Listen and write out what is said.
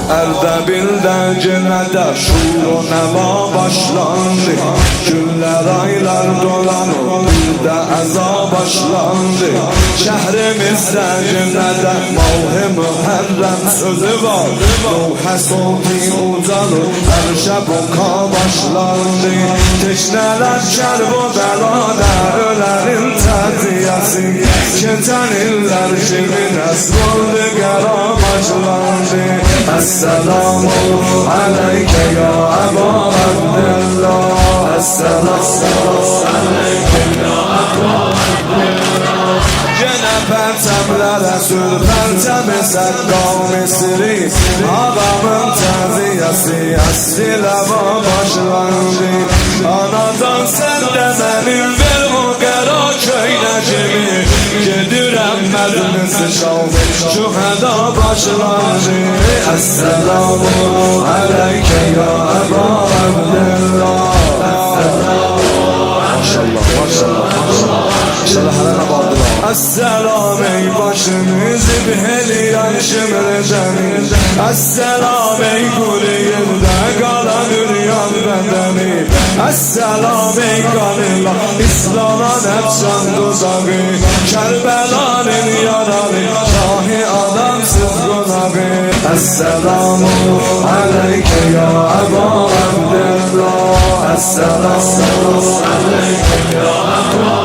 Erdebil'de cennete şuur nema başlandı. Günler aylar dolanır bir de eza başlandı. Şehrimizde cennete mavh-ı müherrem sözü var. Ruh-ı sofi ucanır her şeb oka başlandı. Teşneler Kerbela'da ölerin teziyesi. Geçen iller kimin esroldu gara başlandı. Esselamu aleyke ya Eba Abdillah. Esselamu aleyke ya Eba Abdillah. Gene pertemlere sür pertemi Saddam Misri. Adamın teziyesi esri leva başlandı. Anadan sen de benim ver o kara köynecimi. Gedirem meclisi şavk şüheda başlandı. Esselamu aleyke ya Eba Abdillah. Maşallah maşallah maşallah. İnşallah helal abdillah. Esselam ey başımızı biheliyen şimreceğim. Esselam ey kuliyinde kalan üryan bedeni. Esselam ey kanıyla İslam'ın hepsan tuzağı. Kerbela'nın yaralı şahi adamsız gunağı. Esselamu aleyke ya Eba Abdillah. Esselamu aleyke ya Eba